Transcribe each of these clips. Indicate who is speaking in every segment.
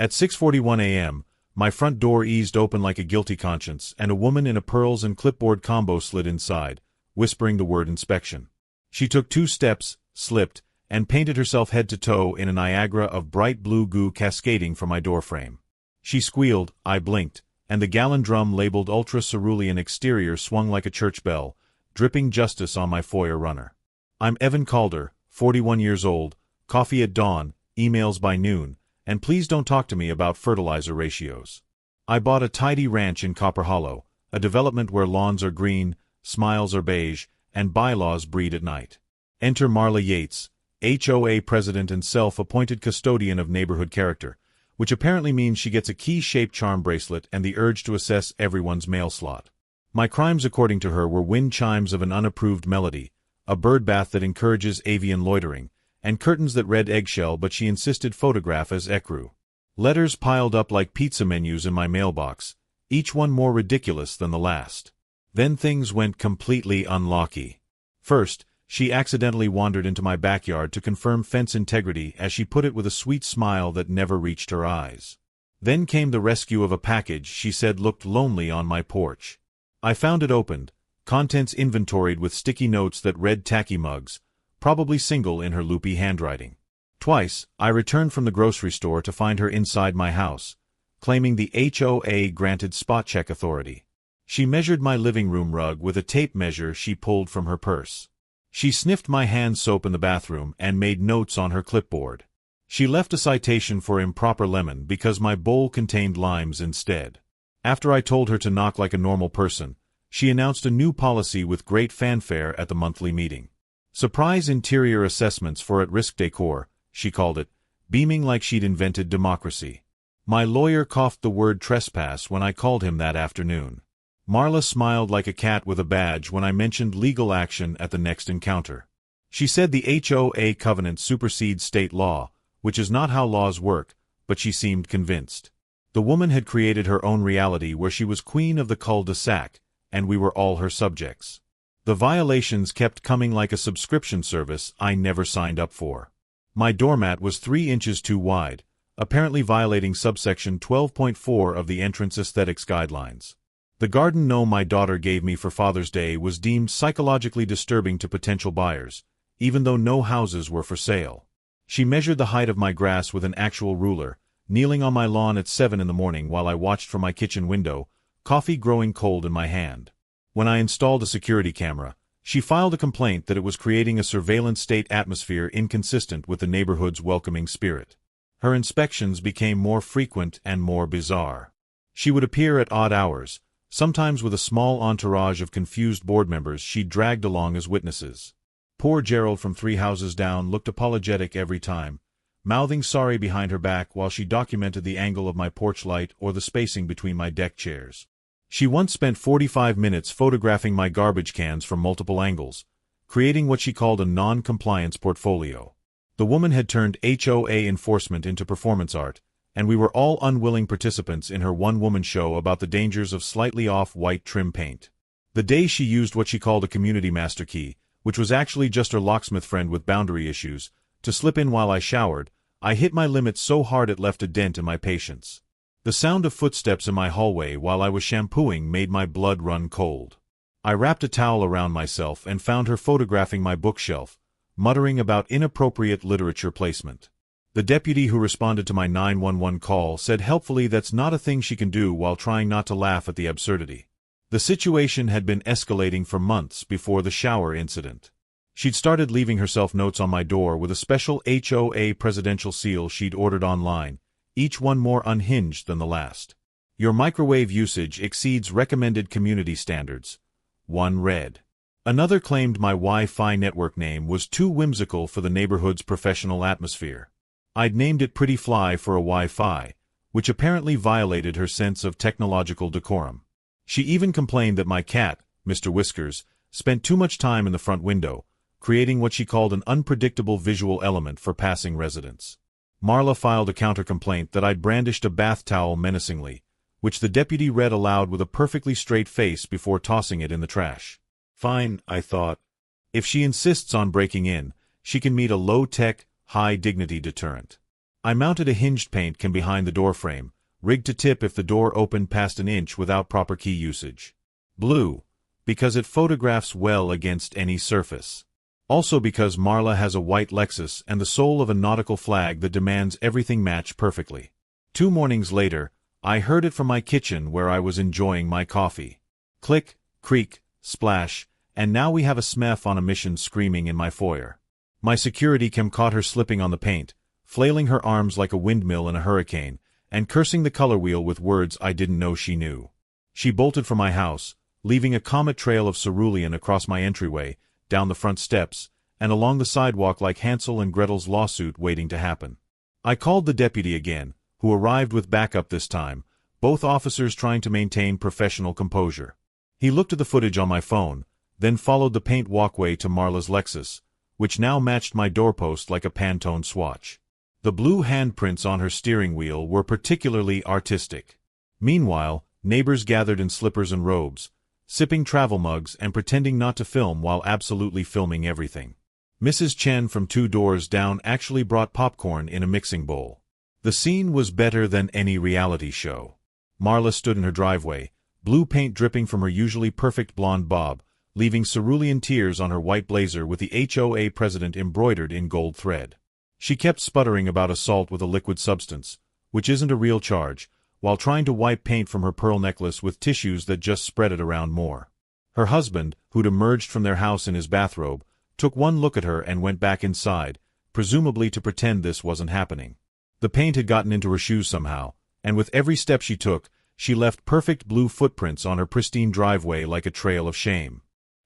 Speaker 1: At 6:41 a.m., my front door eased open like a guilty conscience, and a woman in a pearls and clipboard combo slid inside, whispering the word inspection. She took 2 steps, slipped, and painted herself head to toe in a Niagara of bright blue goo cascading from my doorframe. She squealed, I blinked, and the gallon drum labeled Ultra Cerulean exterior swung like a church bell, dripping justice on my foyer runner. I'm Evan Calder, 41 years old, coffee at dawn, emails by noon, and please don't talk to me about fertilizer ratios. I bought a tidy ranch in Copper Hollow, a development where lawns are green, smiles are beige, and bylaws breed at night. Enter Marla Yates, HOA president and self-appointed custodian of neighborhood character, which apparently means she gets a key-shaped charm bracelet and the urge to assess everyone's mail slot. My crimes, according to her, were wind chimes of an unapproved melody, a bird bath that encourages avian loitering, and curtains that read eggshell but she insisted photograph as ecru. Letters piled up like pizza menus in my mailbox, each one more ridiculous than the last. Then things went completely unlucky. First, she accidentally wandered into my backyard to confirm fence integrity, as she put it with a sweet smile that never reached her eyes. Then came the rescue of a package she said looked lonely on my porch. I found it opened, contents inventoried with sticky notes that read tacky mugs, probably single in her loopy handwriting. Twice, I returned from the grocery store to find her inside my house, claiming the HOA granted spot check authority. She measured my living room rug with a tape measure she pulled from her purse. She sniffed my hand soap in the bathroom and made notes on her clipboard. She left a citation for improper lemon because my bowl contained limes instead. After I told her to knock like a normal person, she announced a new policy with great fanfare at the monthly meeting. Surprise interior assessments for at-risk decor, she called it, beaming like she'd invented democracy. My lawyer coughed the word trespass when I called him that afternoon. Marla smiled like a cat with a badge when I mentioned legal action at the next encounter. She said the HOA covenant supersedes state law, which is not how laws work, but she seemed convinced. The woman had created her own reality where she was queen of the cul-de-sac, and we were all her subjects. The violations kept coming like a subscription service I never signed up for. My doormat was 3 inches too wide, apparently violating subsection 12.4 of the entrance aesthetics guidelines. The garden gnome my daughter gave me for Father's Day was deemed psychologically disturbing to potential buyers, even though no houses were for sale. She measured the height of my grass with an actual ruler, kneeling on my lawn at 7 in the morning while I watched from my kitchen window, coffee growing cold in my hand. When I installed a security camera, she filed a complaint that it was creating a surveillance state atmosphere inconsistent with the neighborhood's welcoming spirit. Her inspections became more frequent and more bizarre. She would appear at odd hours, sometimes with a small entourage of confused board members she dragged along as witnesses. Poor Gerald from 3 houses down looked apologetic every time, mouthing sorry behind her back while she documented the angle of my porch light or the spacing between my deck chairs. She once spent 45 minutes photographing my garbage cans from multiple angles, creating what she called a non-compliance portfolio. The woman had turned HOA enforcement into performance art, and we were all unwilling participants in her one-woman show about the dangers of slightly off-white trim paint. The day she used what she called a community master key, which was actually just her locksmith friend with boundary issues, to slip in while I showered, I hit my limit so hard it left a dent in my patience. The sound of footsteps in my hallway while I was shampooing made my blood run cold. I wrapped a towel around myself and found her photographing my bookshelf, muttering about inappropriate literature placement. The deputy who responded to my 911 call said helpfully that's not a thing she can do while trying not to laugh at the absurdity. The situation had been escalating for months before the shower incident. She'd started leaving herself notes on my door with a special HOA presidential seal she'd ordered online, each one more unhinged than the last. Your microwave usage exceeds recommended community standards. One read. Another claimed my Wi-Fi network name was too whimsical for the neighborhood's professional atmosphere. I'd named it Pretty Fly for a Wi-Fi, which apparently violated her sense of technological decorum. She even complained that my cat, Mr. Whiskers, spent too much time in the front window, creating what she called an unpredictable visual element for passing residents. Marla filed a counter-complaint that I'd brandished a bath towel menacingly, which the deputy read aloud with a perfectly straight face before tossing it in the trash. Fine, I thought. If she insists on breaking in, she can meet a low-tech, high-dignity deterrent. I mounted a hinged paint can behind the doorframe, rigged to tip if the door opened past an inch without proper key usage. Blue, because it photographs well against any surface. Also because Marla has a white Lexus and the soul of a nautical flag that demands everything match perfectly. 2 mornings later, I heard it from my kitchen where I was enjoying my coffee. Click, creak, splash, and now we have a smef on a mission screaming in my foyer. My security cam caught her slipping on the paint, flailing her arms like a windmill in a hurricane, and cursing the color wheel with words I didn't know she knew. She bolted from my house, leaving a comet trail of cerulean across my entryway, down the front steps, and along the sidewalk like Hansel and Gretel's lawsuit waiting to happen. I called the deputy again, who arrived with backup this time, both officers trying to maintain professional composure. He looked at the footage on my phone, then followed the paint walkway to Marla's Lexus, which now matched my doorpost like a Pantone swatch. The blue handprints on her steering wheel were particularly artistic. Meanwhile, neighbors gathered in slippers and robes, sipping travel mugs and pretending not to film while absolutely filming everything. Mrs. Chen from 2 doors down actually brought popcorn in a mixing bowl. The scene was better than any reality show. Marla stood in her driveway, blue paint dripping from her usually perfect blonde bob, leaving cerulean tears on her white blazer with the HOA president embroidered in gold thread. She kept sputtering about assault with a liquid substance, which isn't a real charge, while trying to wipe paint from her pearl necklace with tissues that just spread it around more. Her husband, who'd emerged from their house in his bathrobe, took one look at her and went back inside, presumably to pretend this wasn't happening. The paint had gotten into her shoes somehow, and with every step she took, she left perfect blue footprints on her pristine driveway like a trail of shame.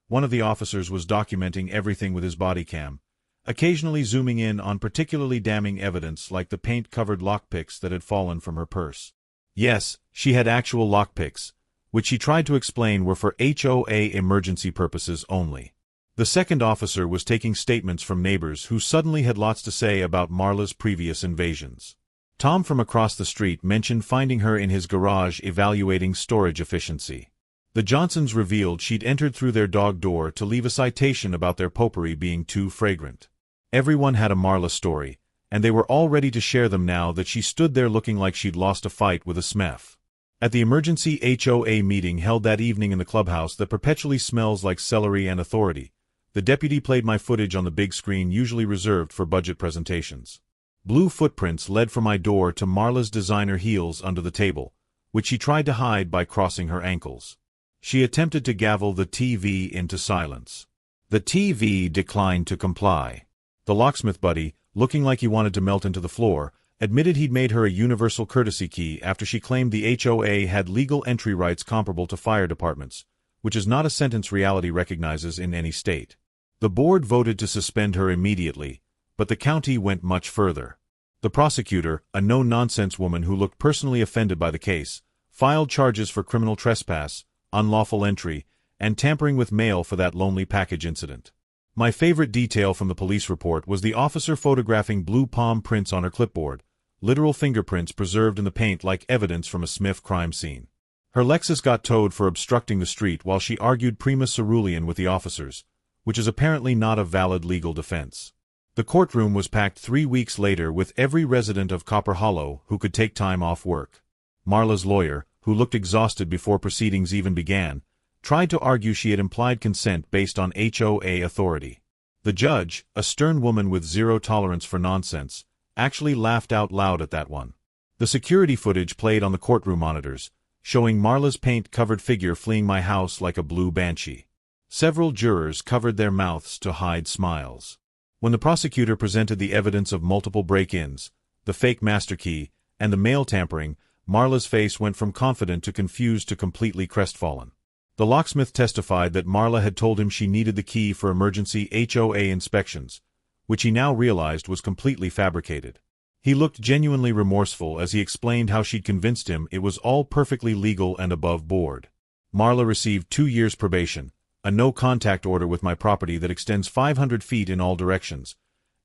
Speaker 1: One of the officers was documenting everything with his body cam, occasionally zooming in on particularly damning evidence like the paint-covered lockpicks that had fallen from her purse. Yes, she had actual lockpicks, which she tried to explain were for HOA emergency purposes only. The second officer was taking statements from neighbors who suddenly had lots to say about Marla's previous invasions. Tom from across the street mentioned finding her in his garage evaluating storage efficiency. The Johnsons revealed she'd entered through their dog door to leave a citation about their potpourri being too fragrant. Everyone had a Marla story, and they were all ready to share them now that she stood there looking like she'd lost a fight with a smef. At the emergency HOA meeting held that evening in the clubhouse that perpetually smells like celery and authority, the deputy played my footage on the big screen usually reserved for budget presentations. Blue footprints led from my door to Marla's designer heels under the table, which she tried to hide by crossing her ankles. She attempted to gavel the TV into silence. The TV declined to comply. The locksmith buddy, looking like he wanted to melt into the floor, admitted he'd made her a universal courtesy key after she claimed the HOA had legal entry rights comparable to fire departments, which is not a sentence reality recognizes in any state. The board voted to suspend her immediately, but the county went much further. The prosecutor, a no-nonsense woman who looked personally offended by the case, filed charges for criminal trespass, unlawful entry, and tampering with mail for that lonely package incident. My favorite detail from the police report was the officer photographing blue palm prints on her clipboard, literal fingerprints preserved in the paint like evidence from a Smith crime scene. Her Lexus got towed for obstructing the street while she argued prima cerulean with the officers, which is apparently not a valid legal defense. The courtroom was packed 3 weeks later with every resident of Copper Hollow who could take time off work. Marla's lawyer, who looked exhausted before proceedings even began, tried to argue she had implied consent based on HOA authority. The judge, a stern woman with zero tolerance for nonsense, actually laughed out loud at that one. The security footage played on the courtroom monitors, showing Marla's paint-covered figure fleeing my house like a blue banshee. Several jurors covered their mouths to hide smiles. When the prosecutor presented the evidence of multiple break-ins, the fake master key, and the mail tampering, Marla's face went from confident to confused to completely crestfallen. The locksmith testified that Marla had told him she needed the key for emergency HOA inspections, which he now realized was completely fabricated. He looked genuinely remorseful as he explained how she'd convinced him it was all perfectly legal and above board. Marla received 2 years probation, a no-contact order with my property that extends 500 feet in all directions,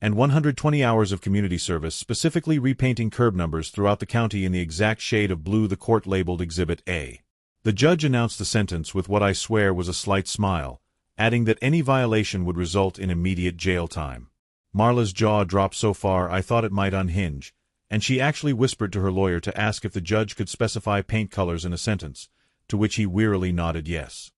Speaker 1: and 120 hours of community service specifically repainting curb numbers throughout the county in the exact shade of blue the court labeled Exhibit A. The judge announced the sentence with what I swear was a slight smile, adding that any violation would result in immediate jail time. Marla's jaw dropped so far I thought it might unhinge, and she actually whispered to her lawyer to ask if the judge could specify paint colors in a sentence, to which he wearily nodded yes.